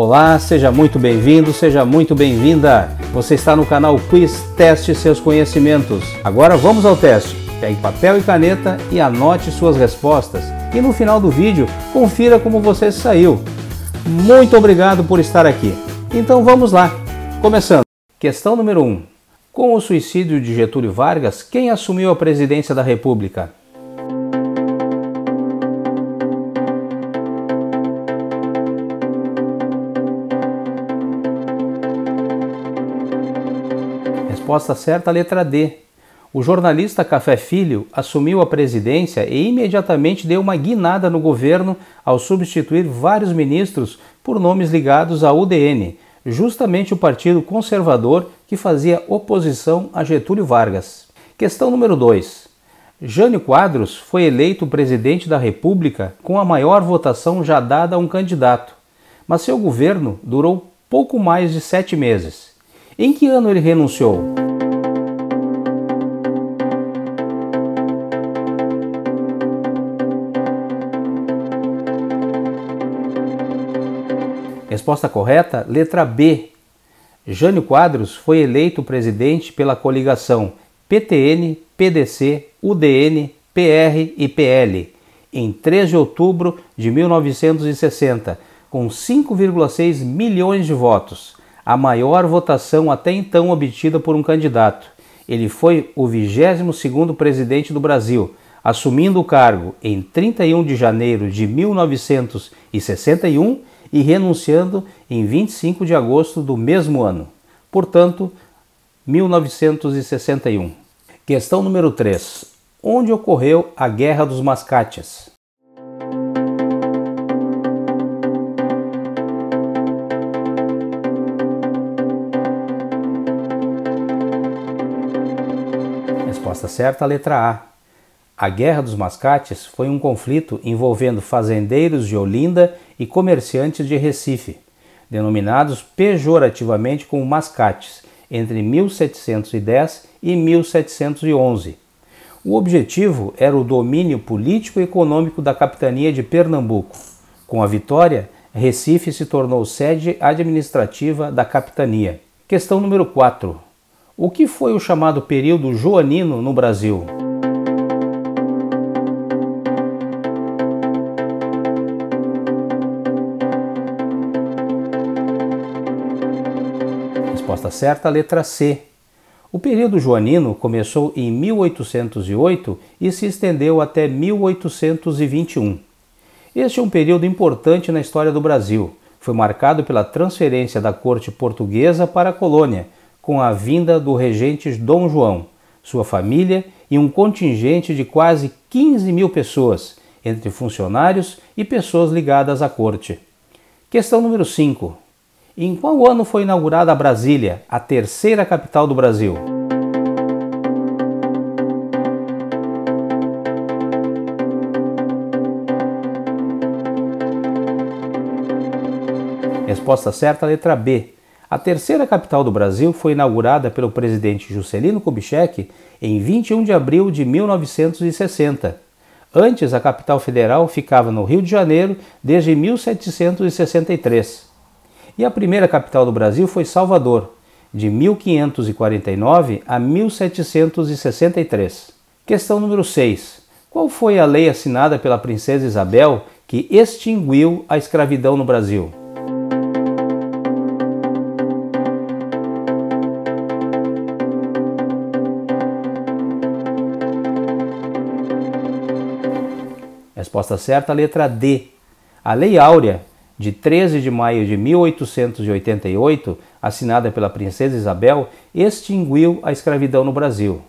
Olá, seja muito bem-vindo, seja muito bem-vinda. Você está no canal Quiz Teste Seus Conhecimentos. Agora vamos ao teste. Pegue papel e caneta e anote suas respostas. E no final do vídeo, confira como você saiu. Muito obrigado por estar aqui. Então vamos lá. Começando. Questão número 1. Com o suicídio de Getúlio Vargas, quem assumiu a presidência da República? Resposta certa, letra D. O jornalista Café Filho assumiu a presidência e imediatamente deu uma guinada no governo ao substituir vários ministros por nomes ligados à UDN, justamente o partido conservador que fazia oposição a Getúlio Vargas. Questão número 2. Jânio Quadros foi eleito presidente da República com a maior votação já dada a um candidato, mas seu governo durou pouco mais de 7 meses. Em que ano ele renunciou? Resposta correta, letra B. Jânio Quadros foi eleito presidente pela coligação PTN, PDC, UDN, PR e PL em 3 de outubro de 1960, com 5,6 milhões de votos. A maior votação até então obtida por um candidato. Ele foi o 22º presidente do Brasil, assumindo o cargo em 31 de janeiro de 1961 e renunciando em 25 de agosto do mesmo ano. Portanto, 1961. Questão número 3. Onde ocorreu a Guerra dos Mascates? Resposta certa, letra A. A Guerra dos Mascates foi um conflito envolvendo fazendeiros de Olinda e comerciantes de Recife, denominados pejorativamente como mascates, entre 1710 e 1711. O objetivo era o domínio político e econômico da capitania de Pernambuco. Com a vitória, Recife se tornou sede administrativa da capitania. Questão número 4. O que foi o chamado período joanino no Brasil? Resposta certa, letra C. O período joanino começou em 1808 e se estendeu até 1821. Este é um período importante na história do Brasil. Foi marcado pela transferência da corte portuguesa para a colônia, com a vinda do regente Dom João, sua família e um contingente de quase 15 mil pessoas, entre funcionários e pessoas ligadas à corte. Questão número 5. Em qual ano foi inaugurada Brasília, a terceira capital do Brasil? Resposta certa, letra B. A terceira capital do Brasil foi inaugurada pelo presidente Juscelino Kubitschek em 21 de abril de 1960. Antes, a capital federal ficava no Rio de Janeiro desde 1763. E a primeira capital do Brasil foi Salvador, de 1549 a 1763. Questão número 6. Qual foi a lei assinada pela princesa Isabel que extinguiu a escravidão no Brasil? Resposta certa, letra D. A Lei Áurea, de 13 de maio de 1888, assinada pela princesa Isabel, extinguiu a escravidão no Brasil.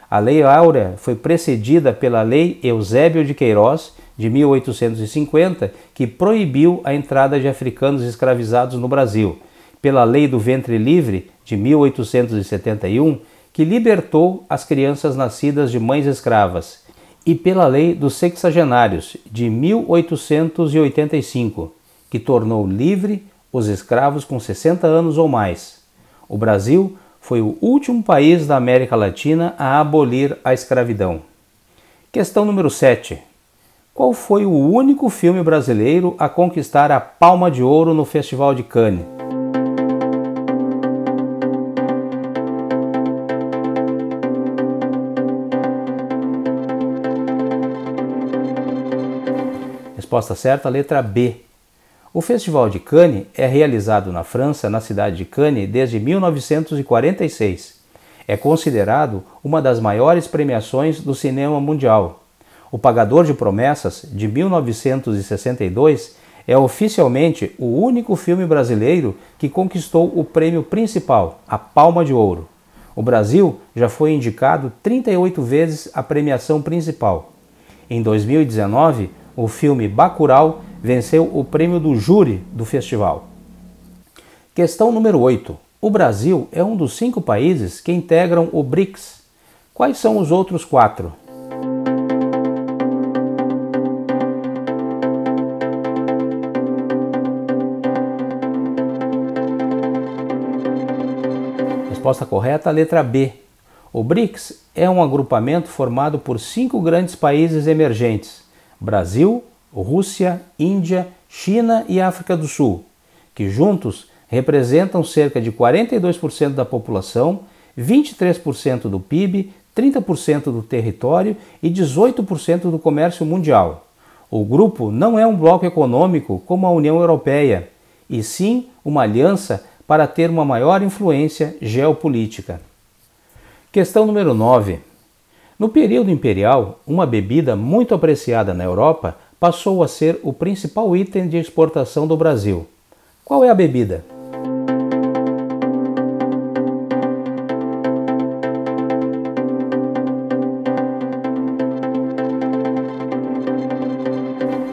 A Lei Áurea foi precedida pela Lei Eusébio de Queiroz, de 1850, que proibiu a entrada de africanos escravizados no Brasil, pela Lei do Ventre Livre, de 1871, que libertou as crianças nascidas de mães escravas, e pela Lei dos Sexagenários, de 1885, que tornou livre os escravos com 60 anos ou mais. O Brasil foi o último país da América Latina a abolir a escravidão. Questão número 7. Qual foi o único filme brasileiro a conquistar a Palma de Ouro no Festival de Cannes? Resposta certa, letra B. O Festival de Cannes é realizado na França, na cidade de Cannes, desde 1946. É considerado uma das maiores premiações do cinema mundial. O Pagador de Promessas, de 1962, é oficialmente o único filme brasileiro que conquistou o prêmio principal, a Palma de Ouro. O Brasil já foi indicado 38 vezes à premiação principal. Em 2019, o filme Bacurau venceu o prêmio do júri do festival. Questão número 8. O Brasil é um dos 5 países que integram o BRICS. Quais são os outros 4? Resposta correta, letra B. O BRICS é um agrupamento formado por 5 grandes países emergentes: Brasil, Rússia, Índia, China e África do Sul, que juntos representam cerca de 42% da população, 23% do PIB, 30% do território e 18% do comércio mundial. O grupo não é um bloco econômico como a União Europeia, e sim uma aliança para ter uma maior influência geopolítica. Questão número 9. No período imperial, uma bebida muito apreciada na Europa passou a ser o principal item de exportação do Brasil. Qual é a bebida?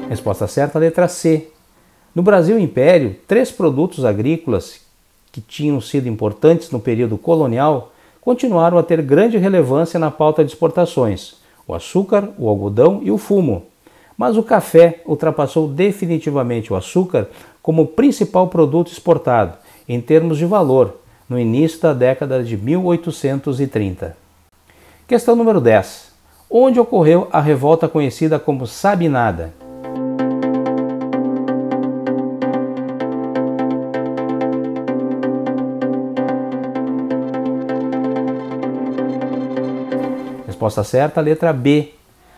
Resposta certa, letra C. No Brasil Império, 3 produtos agrícolas que tinham sido importantes no período colonial continuaram a ter grande relevância na pauta de exportações: o açúcar, o algodão e o fumo. Mas o café ultrapassou definitivamente o açúcar como principal produto exportado, em termos de valor, no início da década de 1830. Questão número 10. Onde ocorreu a revolta conhecida como Sabinada? Resposta certa, letra B.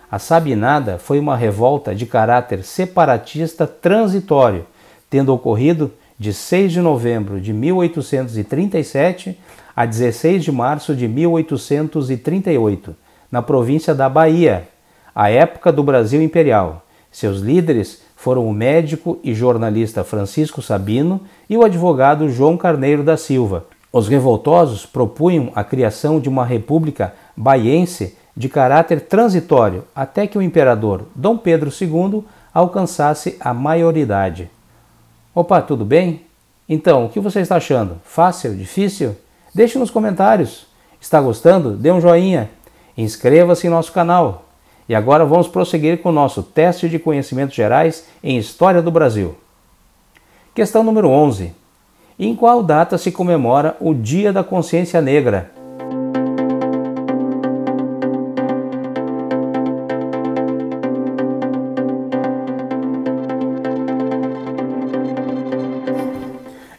A Sabinada foi uma revolta de caráter separatista transitório, tendo ocorrido de 6 de novembro de 1837 a 16 de março de 1838, na província da Bahia, a época do Brasil Imperial. Seus líderes foram o médico e jornalista Francisco Sabino e o advogado João Carneiro da Silva. Os revoltosos propunham a criação de uma república baiense de caráter transitório até que o imperador Dom Pedro II alcançasse a maioridade. Opa, tudo bem? Então, o que você está achando? Fácil? Difícil? Deixe nos comentários. Está gostando? Dê um joinha. Inscreva-se em nosso canal. E agora vamos prosseguir com o nosso teste de conhecimentos gerais em História do Brasil. Questão número 11. Em qual data se comemora o Dia da Consciência Negra?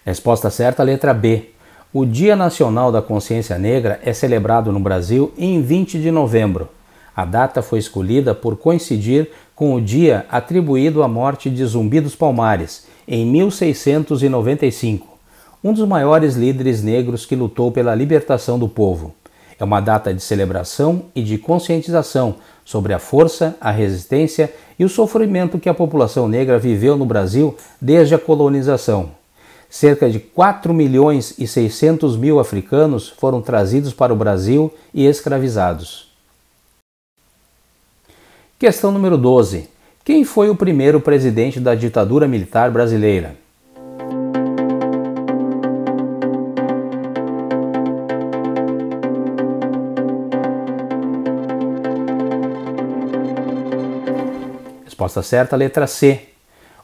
Resposta certa, letra B. O Dia Nacional da Consciência Negra é celebrado no Brasil em 20 de novembro. A data foi escolhida por coincidir com o dia atribuído à morte de Zumbi dos Palmares, em 1695, um dos maiores líderes negros que lutou pela libertação do povo. É uma data de celebração e de conscientização sobre a força, a resistência e o sofrimento que a população negra viveu no Brasil desde a colonização. Cerca de 4.600.000 africanos foram trazidos para o Brasil e escravizados. Questão número 12. Quem foi o primeiro presidente da ditadura militar brasileira? Resposta certa, letra C.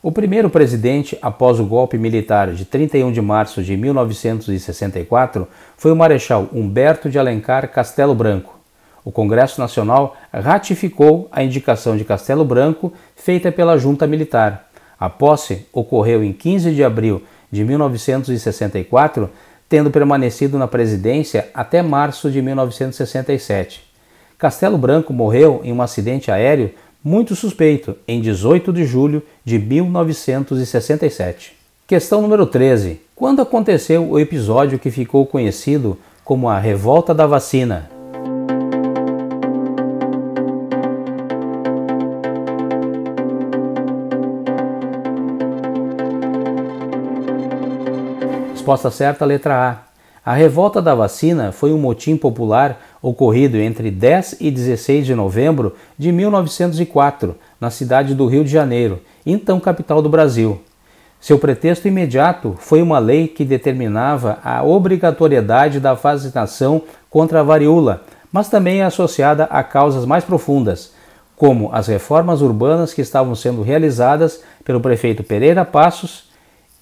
O primeiro presidente após o golpe militar de 31 de março de 1964 foi o Marechal Humberto de Alencar Castelo Branco. O Congresso Nacional ratificou a indicação de Castelo Branco feita pela Junta Militar. A posse ocorreu em 15 de abril de 1964, tendo permanecido na presidência até março de 1967. Castelo Branco morreu em um acidente aéreo muito suspeito em 18 de julho de 1967. Questão número 13. Quando aconteceu o episódio que ficou conhecido como a Revolta da Vacina? Resposta certa, letra A. A Revolta da Vacina foi um motim popular ocorrido entre 10 e 16 de novembro de 1904, na cidade do Rio de Janeiro, então capital do Brasil. Seu pretexto imediato foi uma lei que determinava a obrigatoriedade da vacinação contra a varíola, mas também é associada a causas mais profundas, como as reformas urbanas que estavam sendo realizadas pelo prefeito Pereira Passos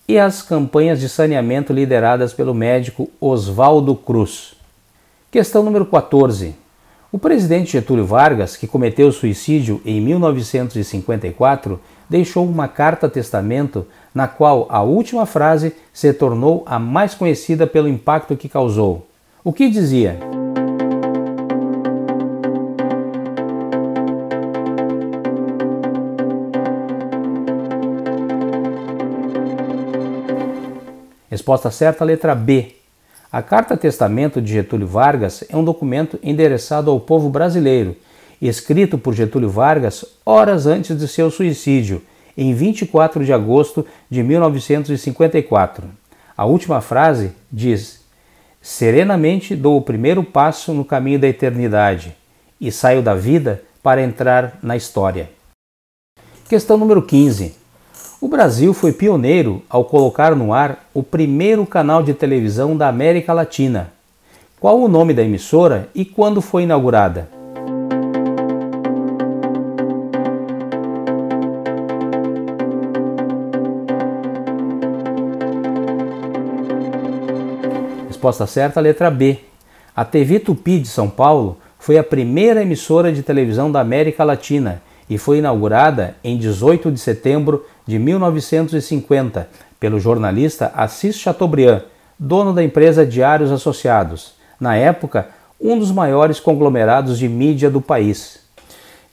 e as campanhas de saneamento lideradas pelo médico Oswaldo Cruz. Questão número 14. O presidente Getúlio Vargas, que cometeu suicídio em 1954, deixou uma carta-testamento na qual a última frase se tornou a mais conhecida pelo impacto que causou. O que dizia? Resposta certa, letra B. A Carta-Testamento de Getúlio Vargas é um documento endereçado ao povo brasileiro, escrito por Getúlio Vargas horas antes de seu suicídio, em 24 de agosto de 1954. A última frase diz: "Serenamente dou o primeiro passo no caminho da eternidade e saio da vida para entrar na história." Questão número 15. O Brasil foi pioneiro ao colocar no ar o primeiro canal de televisão da América Latina. Qual o nome da emissora e quando foi inaugurada? Resposta certa, letra B. A TV Tupi de São Paulo foi a primeira emissora de televisão da América Latina e foi inaugurada em 18 de setembro de 1950 pelo jornalista Assis Chateaubriand, dono da empresa Diários Associados, na época um dos maiores conglomerados de mídia do país.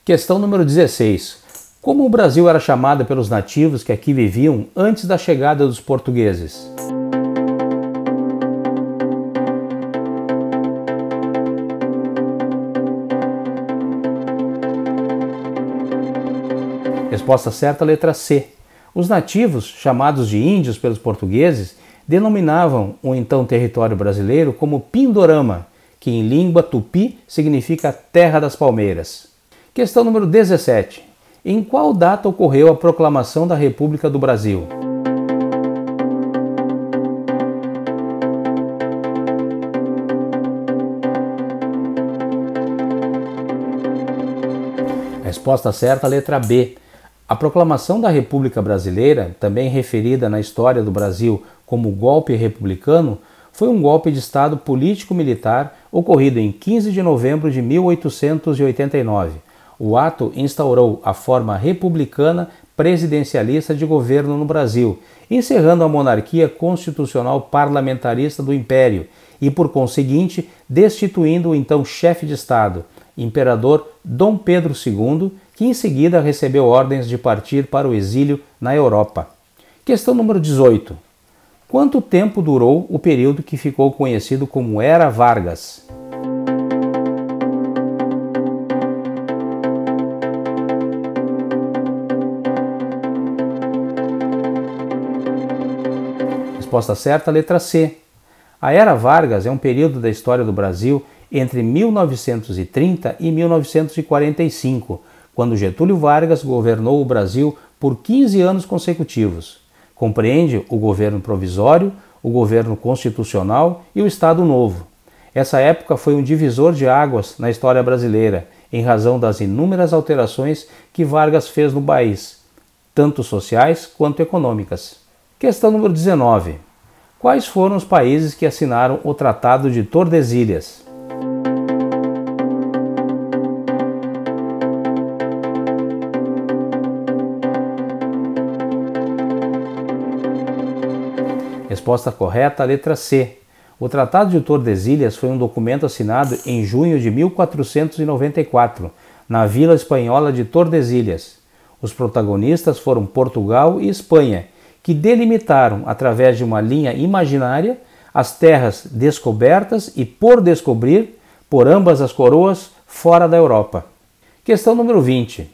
Questão número 16. Como o Brasil era chamado pelos nativos que aqui viviam antes da chegada dos portugueses? Resposta certa, letra C. Os nativos, chamados de índios pelos portugueses, denominavam o então território brasileiro como Pindorama, que em língua tupi significa terra das palmeiras. Questão número 17. Em qual data ocorreu a proclamação da República do Brasil? Resposta certa, letra B. A proclamação da República Brasileira, também referida na história do Brasil como golpe republicano, foi um golpe de Estado político-militar ocorrido em 15 de novembro de 1889. O ato instaurou a forma republicana presidencialista de governo no Brasil, encerrando a monarquia constitucional parlamentarista do Império e, por conseguinte, destituindo o então chefe de Estado, imperador Dom Pedro II, que em seguida recebeu ordens de partir para o exílio na Europa. Questão número 18. Quanto tempo durou o período que ficou conhecido como Era Vargas? Resposta certa, letra C. A Era Vargas é um período da história do Brasil entre 1930 e 1945, quando Getúlio Vargas governou o Brasil por 15 anos consecutivos. Compreende o governo provisório, o governo constitucional e o Estado Novo. Essa época foi um divisor de águas na história brasileira, em razão das inúmeras alterações que Vargas fez no país, tanto sociais quanto econômicas. Questão número 19. Quais foram os países que assinaram o Tratado de Tordesilhas? Resposta correta, a letra C. O Tratado de Tordesilhas foi um documento assinado em junho de 1494, na vila espanhola de Tordesilhas. Os protagonistas foram Portugal e Espanha, que delimitaram, através de uma linha imaginária, as terras descobertas e por descobrir por ambas as coroas fora da Europa. Questão número 20.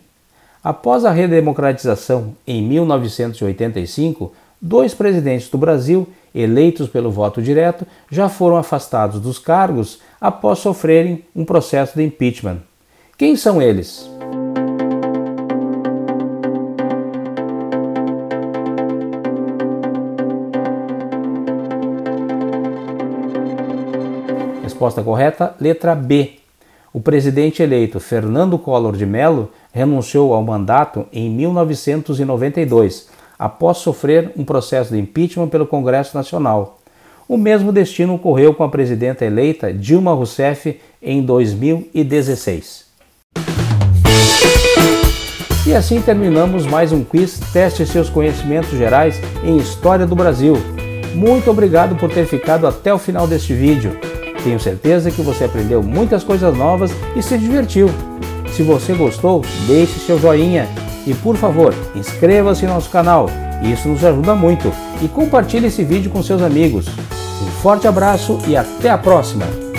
Após a redemocratização em 1985, 2 presidentes do Brasil, eleitos pelo voto direto, já foram afastados dos cargos após sofrerem um processo de impeachment. Quem são eles? Resposta correta, letra B. O presidente eleito Fernando Collor de Mello renunciou ao mandato em 1992, após sofrer um processo de impeachment pelo Congresso Nacional. O mesmo destino ocorreu com a presidenta eleita Dilma Rousseff em 2016. E assim terminamos mais um quiz Teste seus conhecimentos gerais em História do Brasil. Muito obrigado por ter ficado até o final deste vídeo. Tenho certeza que você aprendeu muitas coisas novas e se divertiu. Se você gostou, deixe seu joinha e, por favor, inscreva-se no nosso canal. Isso nos ajuda muito. E compartilhe esse vídeo com seus amigos. Um forte abraço e até a próxima!